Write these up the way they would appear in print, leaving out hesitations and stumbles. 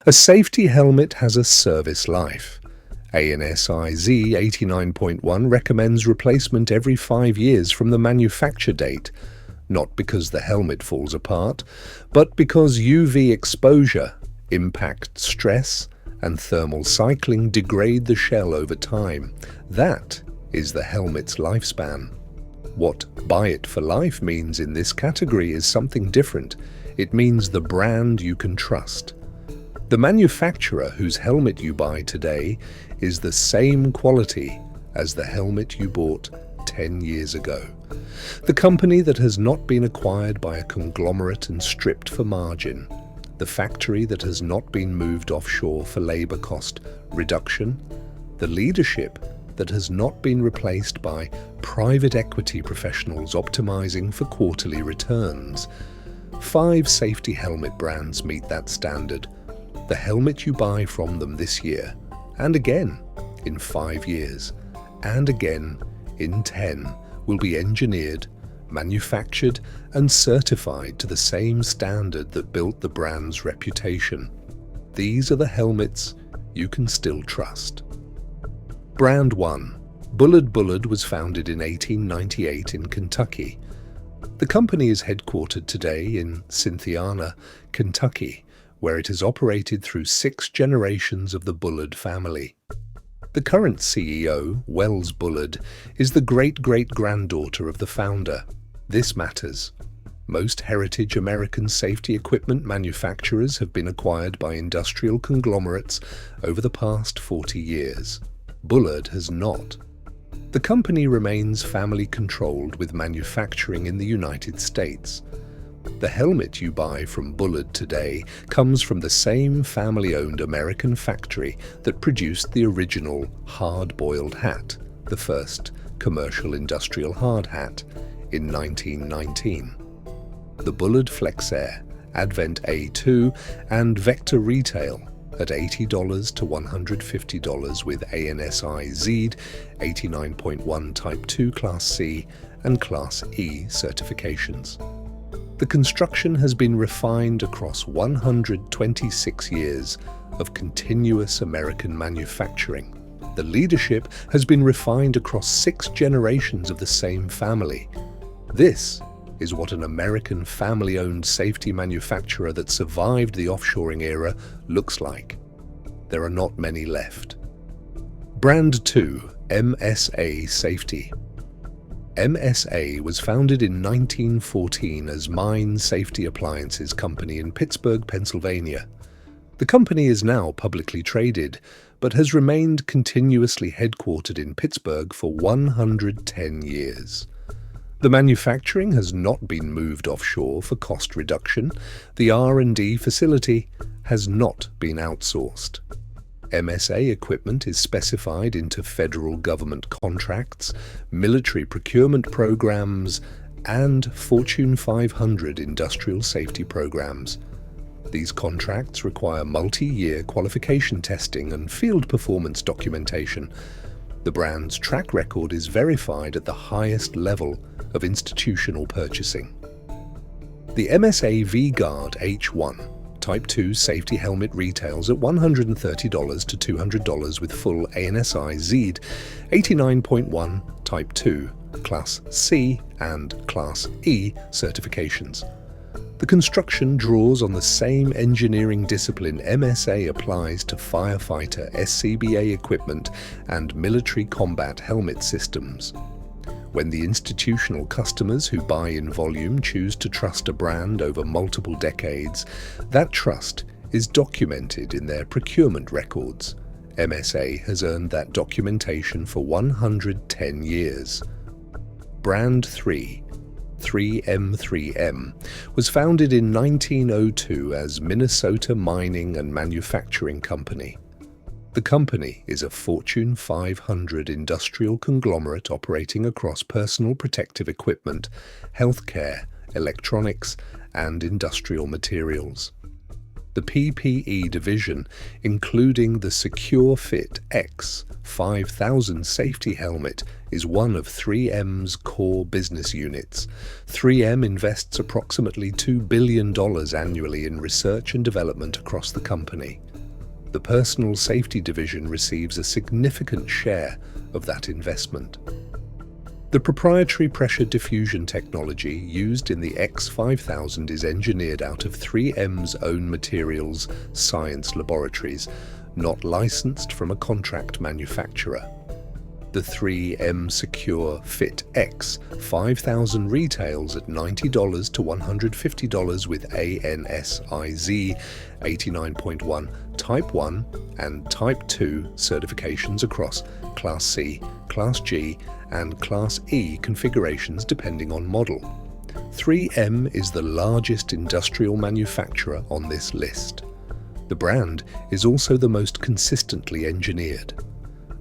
A safety helmet has a service life. ANSI Z89.1 recommends replacement every 5 years from the manufacture date, not because the helmet falls apart, but because UV exposure, impact stress, and thermal cycling degrade the shell over time. That is the helmet's lifespan. What "buy it for life" means in this category is something different. It means the brand you can trust. The manufacturer whose helmet you buy today is the same quality as the helmet you bought 10 years ago. The company that has not been acquired by a conglomerate and stripped for margin. The factory that has not been moved offshore for labor cost reduction. The leadership that has not been replaced by private equity professionals optimizing for quarterly returns. 5 safety helmet brands meet that standard. The helmet you buy from them this year, and again in 5 years, and again in 10, will be engineered, manufactured, and certified to the same standard that built the brand's reputation. These are the helmets you can still trust. Brand 1. Bullard. Bullard was founded in 1898 in Kentucky. The company is headquartered today in Cynthiana, Kentucky, where it has operated through 6 generations of the Bullard family. The current CEO, Wells Bullard, is the great-great-granddaughter of the founder. This matters. Most heritage American safety equipment manufacturers have been acquired by industrial conglomerates over the past 40 years. Bullard has not. The company remains family-controlled with manufacturing in the United States. The helmet you buy from Bullard today comes from the same family-owned American factory that produced the original hard-boiled hat, the first commercial industrial hard hat, in 1919. The Bullard FlexAir, Advent A2, and Vector Retail at $80 to $150 with ANSI Z 89.1 Type 2 Class C and Class E certifications. The construction has been refined across 126 years of continuous American manufacturing. The leadership has been refined across 6 generations of the same family. This is what an American family-owned safety manufacturer that survived the offshoring era looks like. There are not many left. Brand 2. MSA Safety. MSA was founded in 1914 as Mine Safety Appliances Company in Pittsburgh, Pennsylvania. The company is now publicly traded, but has remained continuously headquartered in Pittsburgh for 110 years. The manufacturing has not been moved offshore for cost reduction. The R&D facility has not been outsourced. MSA equipment is specified into federal government contracts, military procurement programs, and Fortune 500 industrial safety programs. These contracts require multi-year qualification testing and field performance documentation. The brand's track record is verified at the highest level of institutional purchasing. The MSA V-Guard H1 Type 2 safety helmet retails at $130 to $200 with full ANSI Z 89.1 Type 2, Class C and Class E certifications. The construction draws on the same engineering discipline MSA applies to firefighter SCBA equipment and military combat helmet systems. When the institutional customers who buy in volume choose to trust a brand over multiple decades, that trust is documented in their procurement records. MSA has earned that documentation for 110 years. Brand 3, 3M3M, was founded in 1902 as Minnesota Mining and Manufacturing Company. The company is a Fortune 500 industrial conglomerate operating across personal protective equipment, healthcare, electronics, and industrial materials. The PPE division, including the Secure Fit X 5000 safety helmet, is one of 3M's core business units. 3M invests approximately $2 billion annually in research and development across the company. The personal safety division receives a significant share of that investment. The proprietary pressure diffusion technology used in the X5000 is engineered out of 3M's own materials science laboratories, not licensed from a contract manufacturer. The 3M Secure Fit X 5000 retails at $90 to $150 with ANSIZ 89.1 Type 1 and Type 2 certifications across Class C, Class G, and Class E configurations depending on model. 3M is the largest industrial manufacturer on this list. The brand is also the most consistently engineered.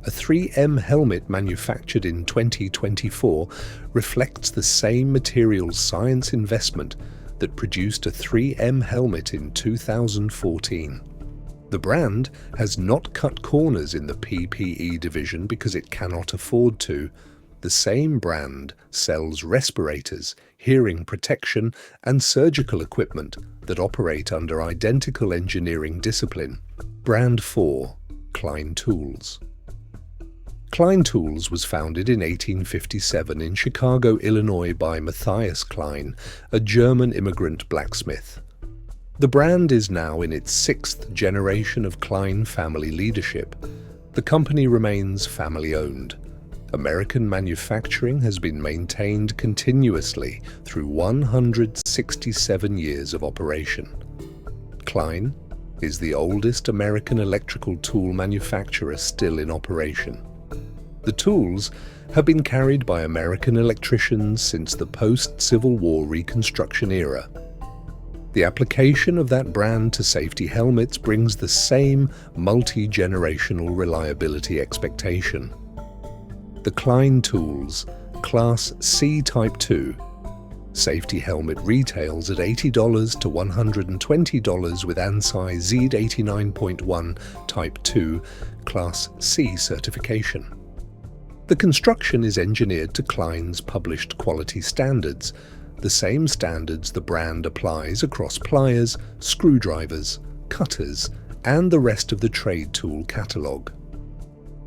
A 3M helmet manufactured in 2024 reflects the same materials science investment that produced a 3M helmet in 2014. The brand has not cut corners in the PPE division because it cannot afford to. The same brand sells respirators, hearing protection, and surgical equipment that operate under identical engineering discipline. Brand 4, Klein Tools. Klein Tools was founded in 1857 in Chicago, Illinois by Matthias Klein, a German immigrant blacksmith. The brand is now in its 6th generation of Klein family leadership. The company remains family-owned. American manufacturing has been maintained continuously through 167 years of operation. Klein is the oldest American electrical tool manufacturer still in operation. The tools have been carried by American electricians since the post-Civil War Reconstruction era. The application of that brand to safety helmets brings the same multi-generational reliability expectation. The Klein Tools Class C Type 2 safety helmet retails at $80 to $120 with ANSI Z89.1 Type 2 Class C certification. The construction is engineered to Klein's published quality standards, the same standards the brand applies across pliers, screwdrivers, cutters, and the rest of the trade tool catalog.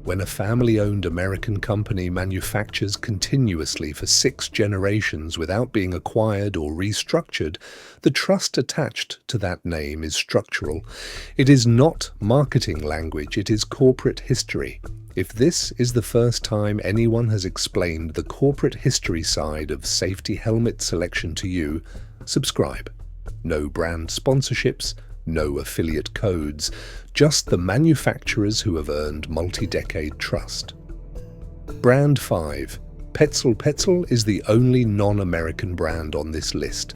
When a family-owned American company manufactures continuously for 6 generations without being acquired or restructured, the trust attached to that name is structural. It is not marketing language, it is corporate history. If this is the first time anyone has explained the corporate history side of safety helmet selection to you, subscribe. No brand sponsorships, no affiliate codes, just the manufacturers who have earned multi-decade trust. Brand 5. Petzl. Petzl is the only non-American brand on this list.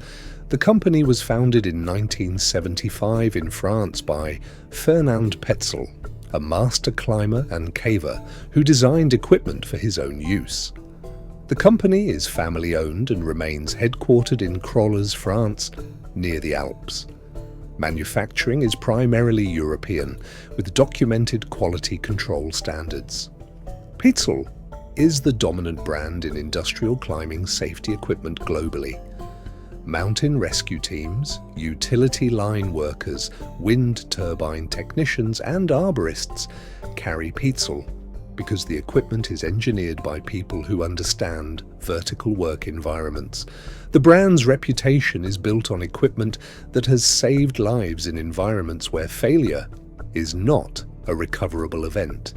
The company was founded in 1975 in France by Fernand Petzl, a master climber and caver who designed equipment for his own use. The company is family-owned and remains headquartered in Crolles, France, near the Alps. Manufacturing is primarily European, with documented quality control standards. Petzl is the dominant brand in industrial climbing safety equipment globally. Mountain rescue teams, utility line workers, wind turbine technicians, and arborists carry Petzl because the equipment is engineered by people who understand vertical work environments. The brand's reputation is built on equipment that has saved lives in environments where failure is not a recoverable event.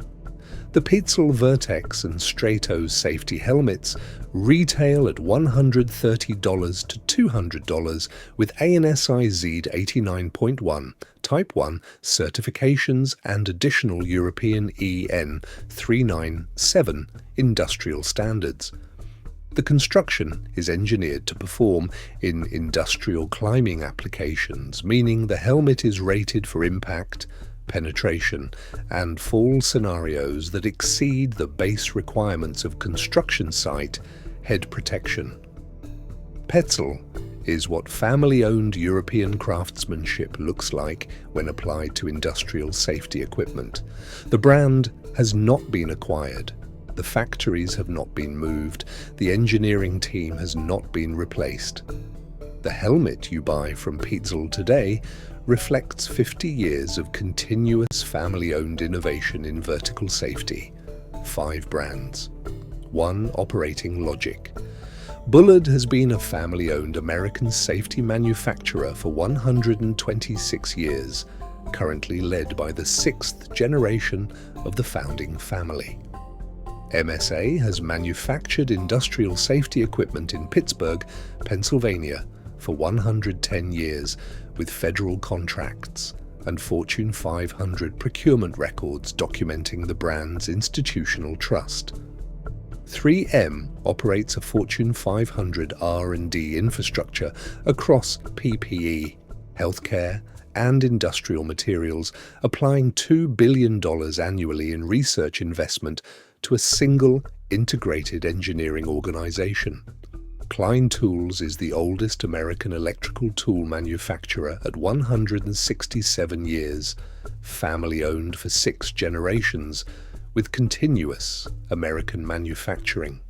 The Petzl Vertex and Stratos safety helmets retail at $130 to $200 with ANSI Z89.1 Type 1 certifications and additional European EN 397 industrial standards. The construction is engineered to perform in industrial climbing applications, meaning the helmet is rated for impact, penetration, and fall scenarios that exceed the base requirements of construction site head protection. Petzl is what family-owned European craftsmanship looks like when applied to industrial safety equipment. The brand has not been acquired. The factories have not been moved. The engineering team has not been replaced. The helmet you buy from Petzl today reflects 50 years of continuous family-owned innovation in vertical safety. 5 brands. 1 operating logic. Bullard has been a family-owned American safety manufacturer for 126 years, currently led by the 6th generation of the founding family. MSA has manufactured industrial safety equipment in Pittsburgh, Pennsylvania for 110 years with federal contracts and Fortune 500 procurement records documenting the brand's institutional trust. 3M operates a Fortune 500 R&D infrastructure across PPE, healthcare, and industrial materials, applying $2 billion annually in research investment to a single integrated engineering organization. Klein Tools is the oldest American electrical tool manufacturer at 167 years, family-owned for 6 generations, with continuous American manufacturing.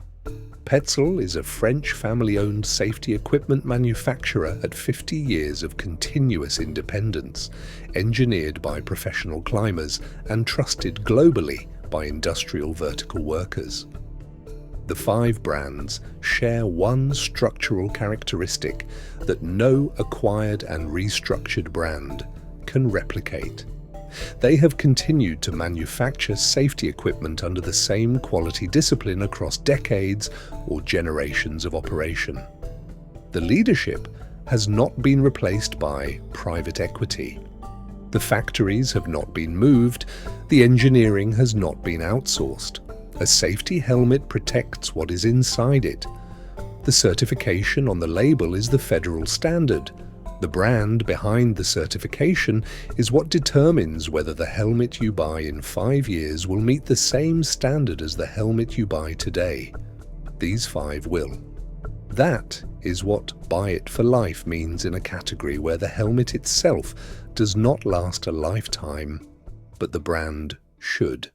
Petzl is a French family-owned safety equipment manufacturer at 50 years of continuous independence, engineered by professional climbers and trusted globally by industrial vertical workers. The 5 brands share one structural characteristic that no acquired and restructured brand can replicate. They have continued to manufacture safety equipment under the same quality discipline across decades or generations of operation. The leadership has not been replaced by private equity. The factories have not been moved, the engineering has not been outsourced. A safety helmet protects what is inside it. The certification on the label is the federal standard. The brand behind the certification is what determines whether the helmet you buy in 5 years will meet the same standard as the helmet you buy today. These 5 will. That is what Buy It for Life means in a category where the helmet itself does not last a lifetime, but the brand should.